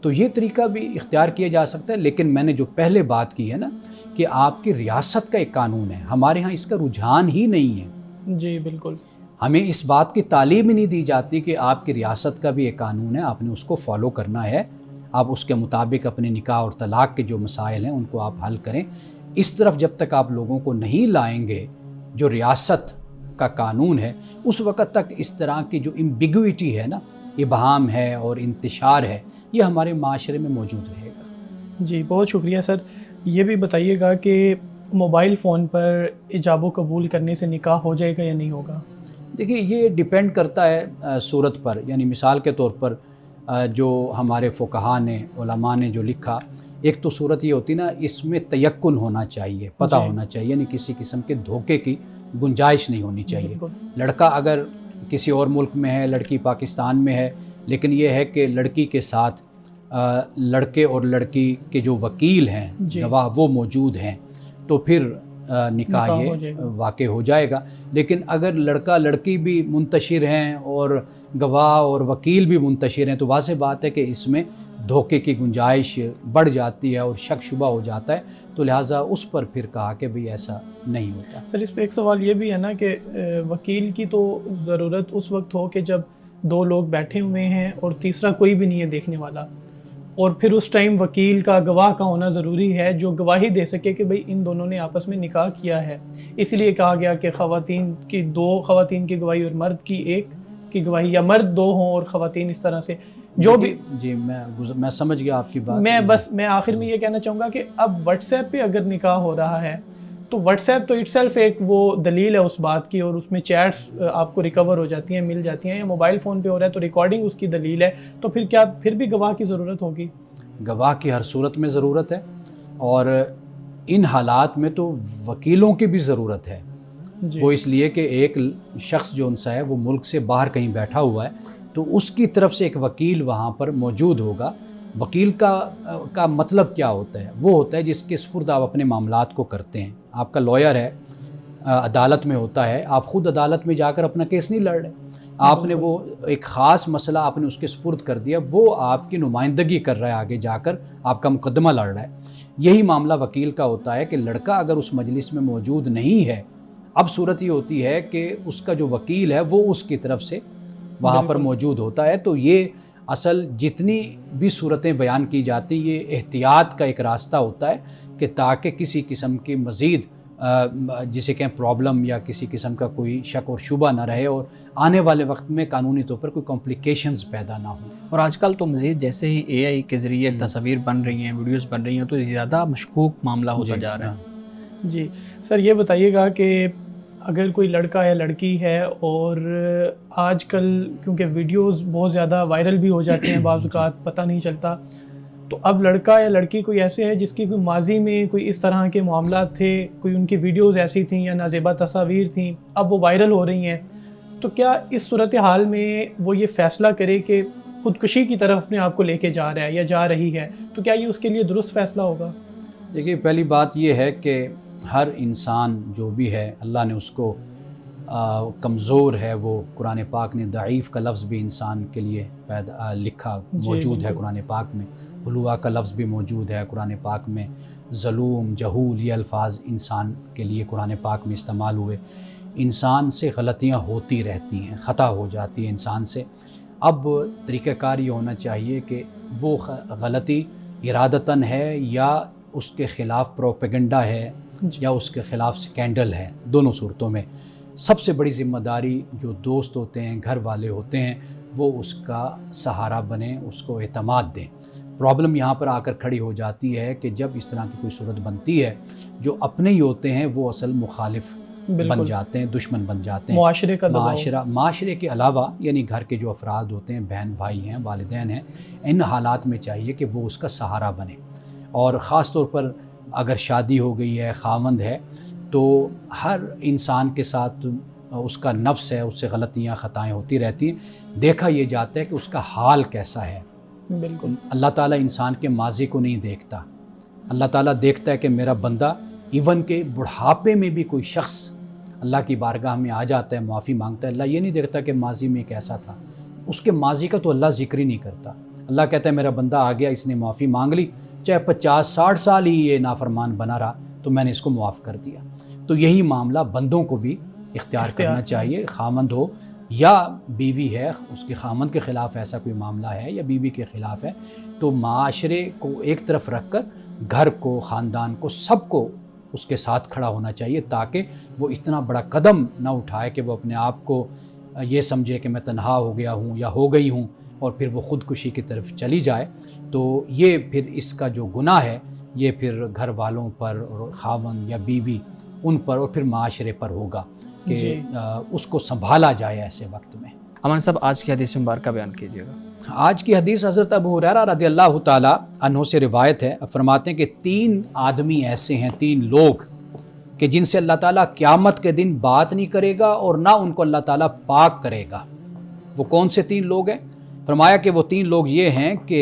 تو یہ طریقہ بھی اختیار کیا جا سکتا ہے، لیکن میں نے جو پہلے بات کی ہے نا کہ آپ کی ریاست کا ایک قانون ہے، ہمارے ہاں اس کا رجحان ہی نہیں ہے۔ جی بالکل، ہمیں اس بات کی تعلیم ہی نہیں دی جاتی کہ آپ کی ریاست کا بھی ایک قانون ہے، آپ نے اس کو فالو کرنا ہے، آپ اس کے مطابق اپنے نکاح اور طلاق کے جو مسائل ہیں ان کو آپ حل کریں۔ اس طرف جب تک آپ لوگوں کو نہیں لائیں گے جو ریاست کا قانون ہے، اس وقت تک اس طرح کی جو ایمبیگوٹی ہے نا، ابہام ہے اور انتشار ہے، یہ ہمارے معاشرے میں موجود رہے گا۔ جی بہت شکریہ سر۔ یہ بھی بتائیے گا کہ موبائل فون پر ایجاب و قبول کرنے سے نکاح ہو جائے گا یا نہیں ہوگا؟ دیکھیے یہ ڈیپینڈ کرتا ہے صورت پر، یعنی مثال کے طور پر جو ہمارے فقہا نے، علماء نے جو لکھا، ایک تو صورت یہ ہوتی نا، اس میں تیقن ہونا چاہیے، پتہ ہونا چاہیے، یعنی کسی قسم کے دھوکے کی گنجائش نہیں ہونی چاہیے۔ لڑکا اگر کسی اور ملک میں ہے، لڑکی پاکستان میں ہے، لیکن یہ ہے کہ لڑکی کے ساتھ لڑکے اور لڑکی کے جو وکیل ہیں، گواہ، وہ موجود ہیں، تو پھر نکاح یہ واقع ہو جائے گا۔ لیکن اگر لڑکا لڑکی بھی منتشر ہیں اور گواہ اور وکیل بھی منتشر ہیں، تو واضح بات ہے کہ اس میں دھوکے کی گنجائش بڑھ جاتی ہے اور شک شبہ ہو جاتا ہے، تو لہٰذا اس پر پھر کہا کہ بھی ایسا نہیں ہوتا۔ سر اس پہ ایک سوال یہ بھی ہے نا کہ وکیل کی تو ضرورت اس وقت ہو کہ جب دو لوگ بیٹھے ہوئے ہیں اور تیسرا کوئی بھی نہیں ہے دیکھنے والا، اور پھر اس ٹائم وکیل کا، گواہ کا ہونا ضروری ہے جو گواہی دے سکے کہ بھئی ان دونوں نے آپس میں نکاح کیا ہے۔ اس لیے کہا گیا کہ خواتین کی دو، خواتین کی گواہی اور مرد کی ایک کی گواہی، یا مرد دو ہوں اور خواتین اس طرح سے جو بھی۔ جی میں سمجھ گیا آپ کی بات۔ میں آخر میں یہ کہنا چاہوں گا کہ اب واٹس ایپ پہ اگر نکاح ہو رہا ہے تو واٹس ایپ تو اٹ سیلف ایک وہ دلیل ہے اس بات کی، اور اس میں چیٹس آپ کو ریکور ہو جاتی ہیں، مل جاتی ہیں، یا موبائل فون پہ ہو رہا ہے تو ریکارڈنگ اس کی دلیل ہے، تو پھر کیا پھر بھی گواہ کی ضرورت ہوگی؟ گواہ کی ہر صورت میں ضرورت ہے، اور ان حالات میں تو وکیلوں کی بھی ضرورت ہے۔ وہ اس لیے کہ ایک شخص جو انسا ہے وہ ملک سے باہر کہیں بیٹھا ہوا ہے، تو اس کی طرف سے ایک وکیل وہاں پر موجود ہوگا۔ وکیل کا مطلب کیا ہوتا ہے؟ وہ ہوتا ہے جس کے سپرد آپ اپنے معاملات کو کرتے ہیں۔ آپ کا لائر ہے، عدالت میں ہوتا ہے، آپ خود عدالت میں جا کر اپنا کیس نہیں لڑ رہے، آپ نے وہ ایک خاص مسئلہ آپ نے اس کے سپرد کر دیا، وہ آپ کی نمائندگی کر رہا ہے، آگے جا کر آپ کا مقدمہ لڑ رہا ہے۔ یہی معاملہ وکیل کا ہوتا ہے کہ لڑکا اگر اس مجلس میں موجود نہیں ہے، اب صورت یہ ہوتی ہے کہ اس کا جو وکیل ہے وہ اس کی طرف سے وہاں پر موجود ہوتا ہے۔ تو یہ اصل جتنی بھی صورتیں بیان کی جاتی، یہ احتیاط کا ایک راستہ ہوتا ہے کہ تاکہ کسی قسم کی مزید جسے کہیں پرابلم یا کسی قسم کا کوئی شک اور شبہ نہ رہے، اور آنے والے وقت میں قانونی طور پر کوئی کمپلیکیشنز پیدا نہ ہوں۔ اور آج کل تو مزید جیسے ہی اے آئی کے ذریعے تصاویر بن رہی ہیں، ویڈیوز بن رہی ہیں، تو زیادہ مشکوک معاملہ ہوتا جا رہا ہے۔ جی سر یہ بتائیے گا کہ اگر کوئی لڑکا یا لڑکی ہے، اور آج کل کیونکہ ویڈیوز بہت زیادہ وائرل بھی ہو جاتے ہیں، بعض اوقات پتہ نہیں چلتا، تو اب لڑکا یا لڑکی کوئی ایسے ہے جس کی کوئی ماضی میں کوئی اس طرح کے معاملات تھے، کوئی ان کی ویڈیوز ایسی تھیں یا نازیبا تصاویر تھیں، اب وہ وائرل ہو رہی ہیں، تو کیا اس صورتحال میں وہ یہ فیصلہ کرے کہ خودکشی کی طرف اپنے آپ کو لے کے جا رہا ہے یا جا رہی ہے، تو کیا یہ اس کے لیے درست فیصلہ ہوگا؟ دیکھیے پہلی بات یہ ہے کہ ہر انسان جو بھی ہے، اللہ نے اس کو کمزور ہے، وہ قرآن پاک نے ضعیف کا لفظ بھی انسان کے لیے لکھا موجود ہے قرآن پاک میں، حلوہ کا لفظ بھی موجود ہے قرآن پاک میں، ظلوم، جہول، یہ الفاظ انسان کے لیے قرآن پاک میں استعمال ہوئے۔ انسان سے غلطیاں ہوتی رہتی ہیں، خطا ہو جاتی ہے انسان سے۔ اب طریقہ کار یہ ہونا چاہیے کہ وہ غلطی ارادتاً ہے یا اس کے خلاف پروپیگنڈا ہے یا اس کے خلاف سکینڈل ہے، دونوں صورتوں میں سب سے بڑی ذمہ داری جو دوست ہوتے ہیں، گھر والے ہوتے ہیں، وہ اس کا سہارا بنیں، اس کو اعتماد دیں۔ پرابلم یہاں پر آ کر کھڑی ہو جاتی ہے کہ جب اس طرح کی کوئی صورت بنتی ہے، جو اپنے ہی ہوتے ہیں وہ اصل مخالف بن جاتے ہیں، دشمن بن جاتے ہیں۔ معاشرے کا معاشرے کے علاوہ یعنی گھر کے جو افراد ہوتے ہیں، بہن بھائی ہیں، والدین ہیں، ان حالات میں چاہیے کہ وہ اس کا سہارا بنے۔ اور خاص طور پر اگر شادی ہو گئی ہے، خاوند ہے، تو ہر انسان کے ساتھ اس کا نفس ہے، اس سے غلطیاں خطائیں ہوتی رہتی ہیں، دیکھا یہ جاتا ہے کہ اس کا حال کیسا ہے۔ بالکل اللہ تعالیٰ انسان کے ماضی کو نہیں دیکھتا، اللہ تعالیٰ دیکھتا ہے کہ میرا بندہ ایون کہ بڑھاپے میں بھی کوئی شخص اللہ کی بارگاہ میں آ جاتا ہے، معافی مانگتا ہے، اللہ یہ نہیں دیکھتا کہ ماضی میں کیسا تھا، اس کے ماضی کا تو اللہ ذکر ہی نہیں کرتا۔ اللہ کہتا ہے میرا بندہ آ گیا، اس نے معافی مانگ لی، چاہے 50-60 سال ہی یہ نافرمان بنا رہا، تو میں نے اس کو معاف کر دیا۔ تو یہی معاملہ بندوں کو بھی اختیار کرنا چاہیے، خامند ہو یا بیوی ہے، اس کے خامند کے خلاف ایسا کوئی معاملہ ہے یا بیوی کے خلاف ہے، تو معاشرے کو ایک طرف رکھ کر گھر کو، خاندان کو، سب کو اس کے ساتھ کھڑا ہونا چاہیے، تاکہ وہ اتنا بڑا قدم نہ اٹھائے کہ وہ اپنے آپ کو یہ سمجھے کہ میں تنہا ہو گیا ہوں یا ہو گئی ہوں، اور پھر وہ خودکشی کی طرف چلی جائے۔ تو یہ پھر اس کا جو گناہ ہے یہ پھر گھر والوں پر اور خاوند یا بیوی ان پر اور پھر معاشرے پر ہوگا۔ کہ اس کو سنبھالا جائے ایسے وقت میں۔ امان صاحب آج کی حدیث مبارکہ بیان کیجیے گا۔ آج کی حدیث حضرت ابو ہریرہ رضی اللہ تعالیٰ عنہ سے روایت ہے، فرماتے ہیں کہ 3 آدمی ایسے ہیں، 3 لوگ کہ جن سے اللہ تعالیٰ قیامت کے دن بات نہیں کرے گا اور نہ ان کو اللہ تعالیٰ پاک کرے گا۔ وہ کون سے 3 لوگ ہیں؟ فرمایا کہ وہ 3 لوگ یہ ہیں کہ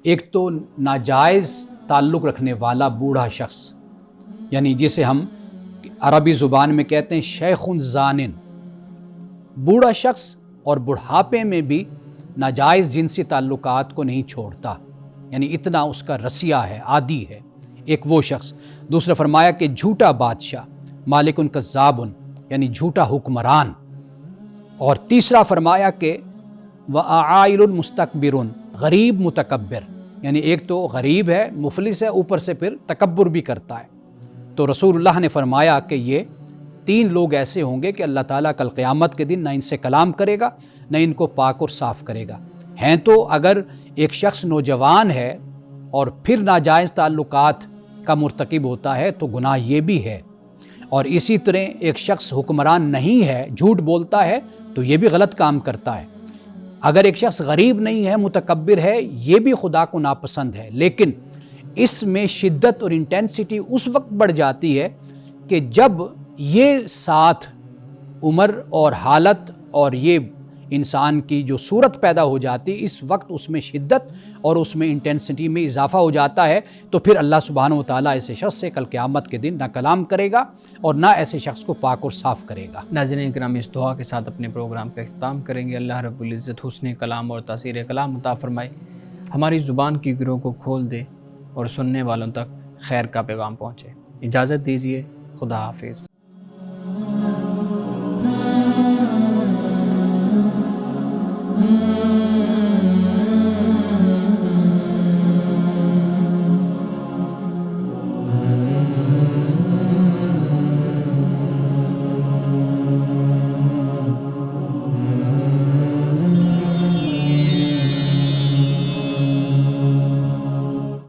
ایک تو ناجائز تعلق رکھنے والا بوڑھا شخص، یعنی جسے ہم عربی زبان میں کہتے ہیں شیخ زانن، بوڑھا شخص اور بڑھاپے میں بھی ناجائز جنسی تعلقات کو نہیں چھوڑتا، یعنی اتنا اس کا رسیہ ہے، عادی ہے، ایک وہ شخص۔ دوسرا فرمایا کہ جھوٹا بادشاہ، مالک کذاب، یعنی جھوٹا حکمران۔ اور تیسرا فرمایا کہ وعائل مستکبر، غریب متکبر، یعنی ایک تو غریب ہے، مفلس ہے، اوپر سے پھر تکبر بھی کرتا ہے۔ تو رسول اللہ نے فرمایا کہ یہ 3 لوگ ایسے ہوں گے کہ اللہ تعالیٰ کل قیامت کے دن نہ ان سے کلام کرے گا نہ ان کو پاک اور صاف کرے گا۔ ہیں تو اگر ایک شخص نوجوان ہے اور پھر ناجائز تعلقات کا مرتکب ہوتا ہے تو گناہ یہ بھی ہے، اور اسی طرح ایک شخص حکمران نہیں ہے، جھوٹ بولتا ہے تو یہ بھی غلط کام کرتا ہے۔ اگر ایک شخص غریب نہیں ہے، متکبر ہے، یہ بھی خدا کو ناپسند ہے، لیکن اس میں شدت اور انٹینسٹی اس وقت بڑھ جاتی ہے کہ جب یہ ساتھ عمر اور حالت اور یہ انسان کی جو صورت پیدا ہو جاتی، اس وقت اس میں شدت اور اس میں انٹینسٹی میں اضافہ ہو جاتا ہے، تو پھر اللہ سبحانہ و تعالیٰ ایسے شخص سے کل قیامت کے دن نہ کلام کرے گا اور نہ ایسے شخص کو پاک اور صاف کرے گا۔ ناظرین کرام، اس دعا کے ساتھ اپنے پروگرام کا اختتام کریں گے۔ اللہ رب العزت حسن کلام اور تاثیر کلام عطا فرمائے، ہماری زبان کی گروہ کو کھول دے اور سننے والوں تک خیر کا پیغام پہنچے۔ اجازت دیجیے، خدا حافظ۔